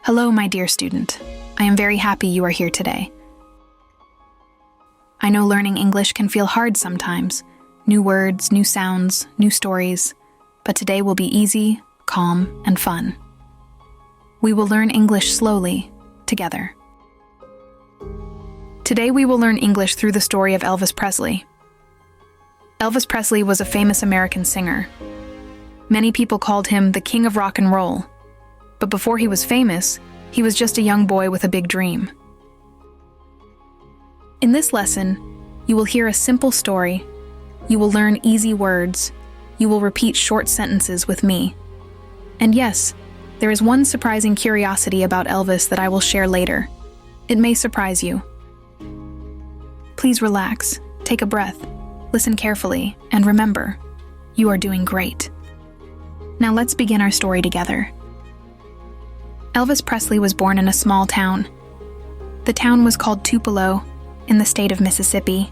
Hello, my dear student. I am very happy you are here today. I know learning English can feel hard sometimes. New words, new sounds, new stories. But today will be easy, calm, and fun. We will learn English slowly, together. Today we will learn English through the story of Elvis Presley. Elvis Presley was a famous American singer. Many people called him the king of rock and roll. But before he was famous, he was just a young boy with a big dream. In this lesson, you will hear a simple story, you will learn easy words, you will repeat short sentences with me. And yes, there is one surprising curiosity about Elvis that I will share later. It may surprise you. Please relax, take a breath, listen carefully, and remember, you are doing great. Now let's begin our story together. Elvis Presley was born in a small town. The town was called Tupelo, in the state of Mississippi.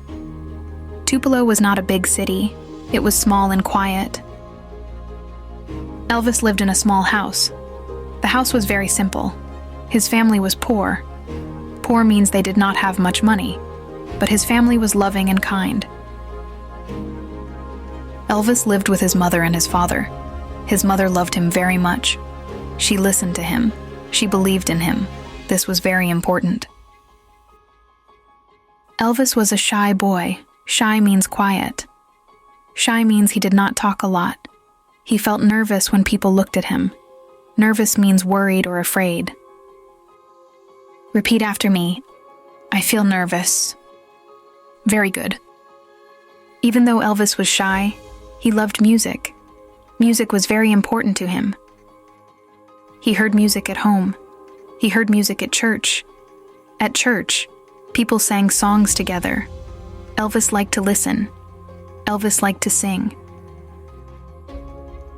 Tupelo was not a big city. It was small and quiet. Elvis lived in a small house. The house was very simple. His family was poor. Poor means they did not have much money, but his family was loving and kind. Elvis lived with his mother and his father. His mother loved him very much. She listened to him. She believed in him. This was very important. Elvis was a shy boy. Shy means quiet. Shy means he did not talk a lot. He felt nervous when people looked at him. Nervous means worried or afraid. Repeat after me. I feel nervous. Very good. Even though Elvis was shy, he loved music. Music was very important to him. He heard music at home. He heard music at church. At church, people sang songs together. Elvis liked to listen. Elvis liked to sing.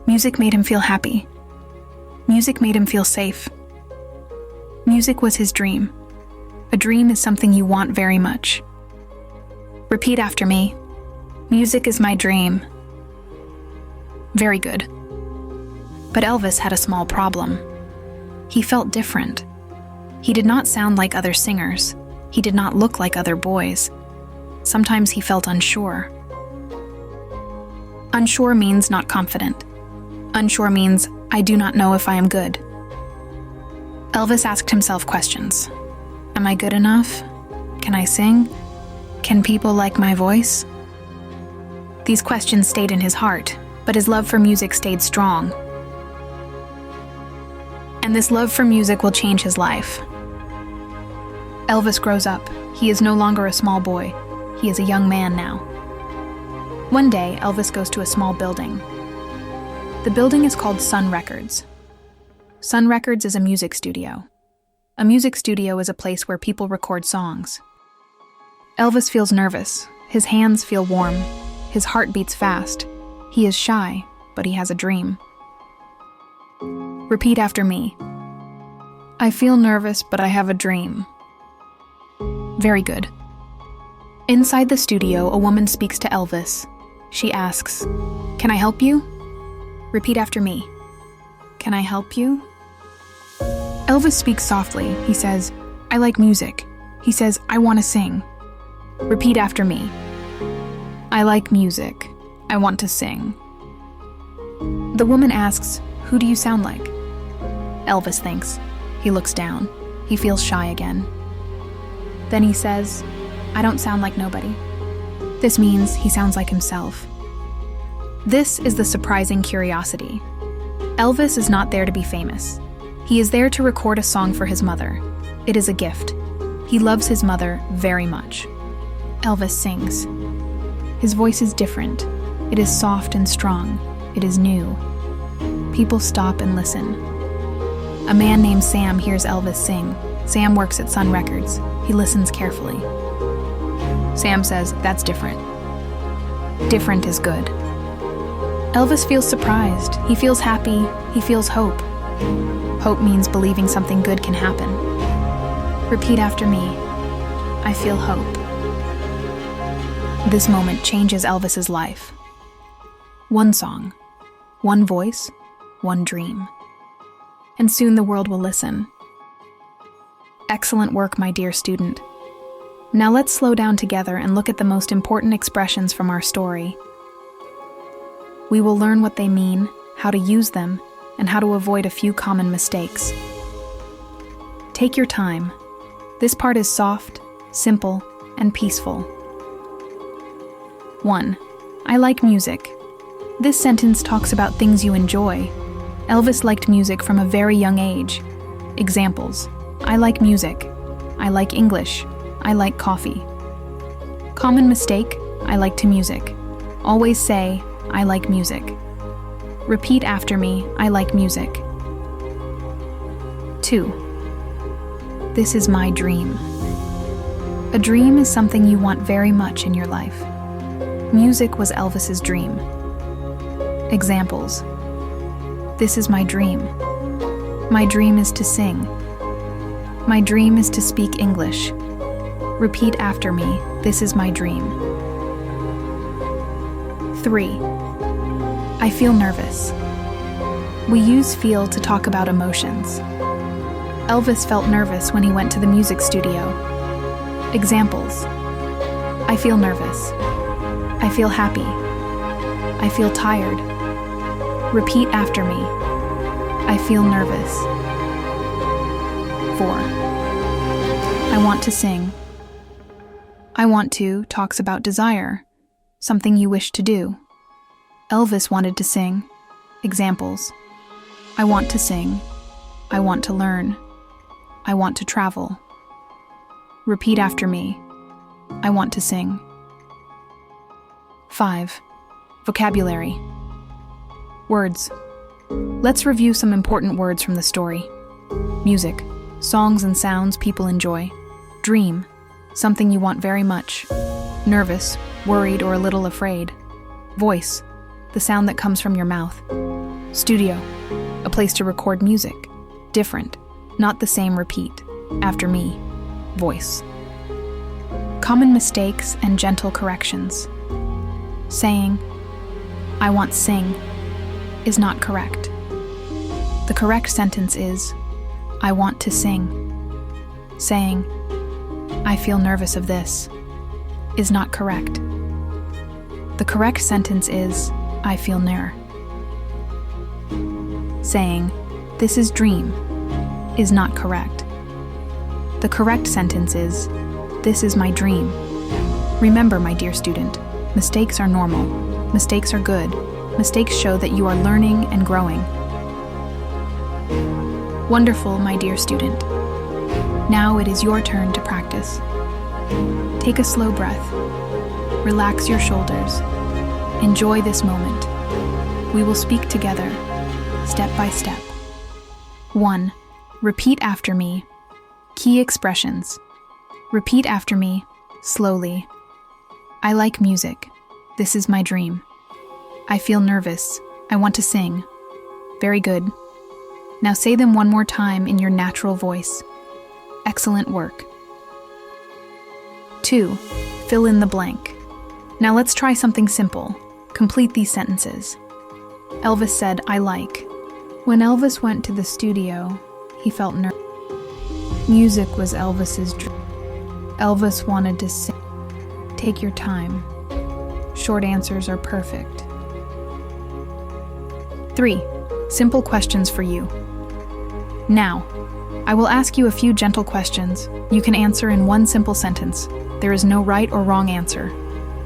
Music made him feel happy. Music made him feel safe. Music was his dream. A dream is something you want very much. Repeat after me. Music is my dream. Very good. But Elvis had a small problem. He felt different. He did not sound like other singers. He did not look like other boys. Sometimes he felt unsure. Unsure means not confident. Unsure means I do not know if I am good. Elvis asked himself questions. Am I good enough? Can I sing? Can people like my voice? These questions stayed in his heart, but his love for music stayed strong. And this love for music will change his life. Elvis grows up. He is no longer a small boy. He is a young man now. One day, Elvis goes to a small building. The building is called Sun Records. Sun Records is a music studio. A music studio is a place where people record songs. Elvis feels nervous. His hands feel warm. His heart beats fast. He is shy, but he has a dream. Repeat after me. I feel nervous, but I have a dream. Very good. Inside the studio, a woman speaks to Elvis. She asks, "Can I help you?" Repeat after me. Can I help you? Elvis speaks softly. He says, I like music. He says, I want to sing. Repeat after me. I like music. I want to sing. The woman asks, who do you sound like? Elvis thinks. He looks down. He feels shy again. Then he says, I don't sound like nobody. This means he sounds like himself. This is the surprising curiosity. Elvis is not there to be famous. He is there to record a song for his mother. It is a gift. He loves his mother very much. Elvis sings. His voice is different. It is soft and strong. It is new. People stop and listen. A man named Sam hears Elvis sing. Sam works at Sun Records. He listens carefully. Sam says, that's different. Different is good. Elvis feels surprised. He feels happy. He feels hope. Hope means believing something good can happen. Repeat after me. I feel hope. This moment changes Elvis's life. One song, one voice, one dream. And soon the world will listen. Excellent work, my dear student. Now let's slow down together and look at the most important expressions from our story. We will learn what they mean, how to use them, and how to avoid a few common mistakes. Take your time. This part is soft, simple, and peaceful. 1. I like music. This sentence talks about things you enjoy. Elvis liked music from a very young age. Examples: I like music. I like English. I like coffee. Common mistake: I like to music. Always say, I like music. Repeat after me, I like music. 2. This is my dream. A dream is something you want very much in your life. Music was Elvis's dream. Examples: This is my dream. My dream is to sing. My dream is to speak English. Repeat after me, this is my dream. 3. I feel nervous. We use feel to talk about emotions. Elvis felt nervous when he went to the music studio. Examples: I feel nervous. I feel happy. I feel tired. Repeat after me. I feel nervous. 4. I want to sing. I want to talks about desire, something you wish to do. Elvis wanted to sing. Examples: I want to sing. I want to learn. I want to travel. Repeat after me. I want to sing. 5. Vocabulary. Words. Let's review some important words from the story. Music, songs and sounds people enjoy. Dream, something you want very much. Nervous, worried or a little afraid. Voice, the sound that comes from your mouth. Studio, a place to record music. Different, not the same. Repeat after me. Voice. Common mistakes and gentle corrections. Saying, I want sing, is not correct. The correct sentence is, I want to sing. Saying, I feel nervous of this, is not correct. The correct sentence is, I feel ner. Saying, this is dream, is not correct. The correct sentence is, this is my dream. Remember, my dear student, mistakes are normal. Mistakes are good. Mistakes show that you are learning and growing. Wonderful, my dear student. Now it is your turn to practice. Take a slow breath. Relax your shoulders. Enjoy this moment. We will speak together, step by step. 1. Repeat after me. Key expressions. Repeat after me, slowly. I like music. This is my dream. I feel nervous. I want to sing. Very good. Now say them one more time in your natural voice. Excellent work. 2. Fill in the blank. Now let's try something simple. Complete these sentences. Elvis said, I like. When Elvis went to the studio, he felt nervous. Music was Elvis's dream. Elvis wanted to sing. Take your time. Short answers are perfect. 3. Simple questions for you. Now, I will ask you a few gentle questions. You can answer in one simple sentence. There is no right or wrong answer,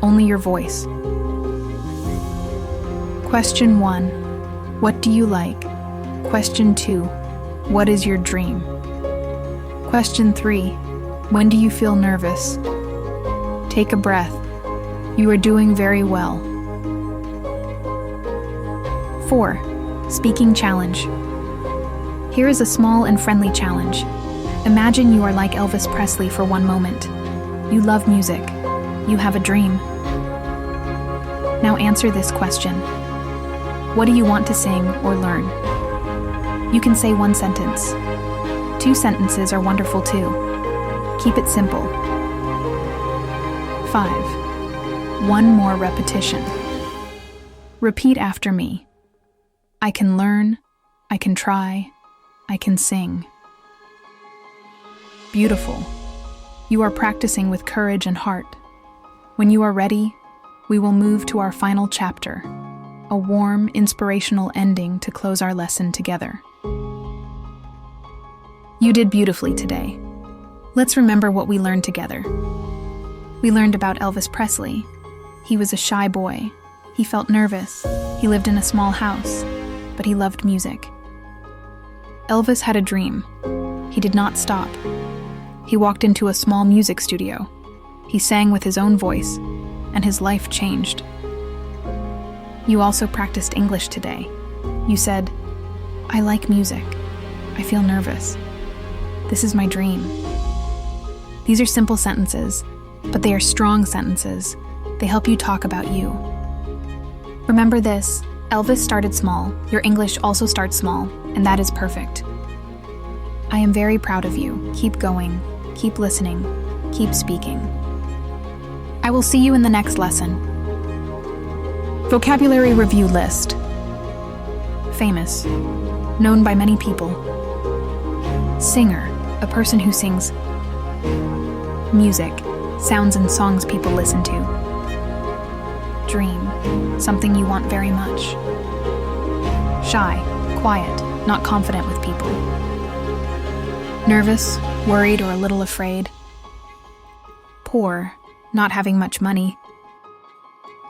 only your voice. Question 1. What do you like? Question 2. What is your dream? Question 3. When do you feel nervous? Take a breath. You are doing very well. 4. Speaking challenge. Here is a small and friendly challenge. Imagine you are like Elvis Presley for one moment. You love music. You have a dream. Now answer this question. What do you want to sing or learn? You can say one sentence. 2 sentences are wonderful too. Keep it simple. 5. One more repetition. Repeat after me. I can learn, I can try, I can sing. Beautiful. You are practicing with courage and heart. When you are ready, we will move to our final chapter, a warm, inspirational ending to close our lesson together. You did beautifully today. Let's remember what we learned together. We learned about Elvis Presley. He was a shy boy. He felt nervous. He lived in a small house, but he loved music. Elvis had a dream. He did not stop. He walked into a small music studio. He sang with his own voice, and his life changed. You also practiced English today. You said, "I like music. I feel nervous. This is my dream." These are simple sentences, but they are strong sentences. They help you talk about you. Remember this, Elvis started small, your English also starts small, and that is perfect. I am very proud of you. Keep going, keep listening, keep speaking. I will see you in the next lesson. Vocabulary review list. Famous, known by many people. Singer, a person who sings. Music, sounds and songs people listen to. Dream, something you want very much. Shy, quiet, not confident with people. Nervous, worried, or a little afraid. Poor, not having much money.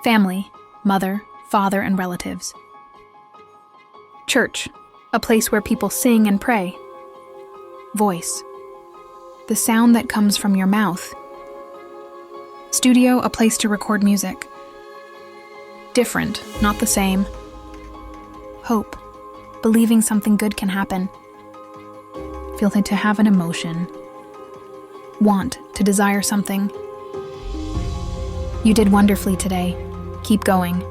Family, mother, father, and relatives. Church, a place where people sing and pray. Voice, the sound that comes from your mouth. Studio, a place to record music. Different, not the same. Hope, believing something good can happen. Feeling to have an emotion. Want, to desire something. You did wonderfully today. Keep going.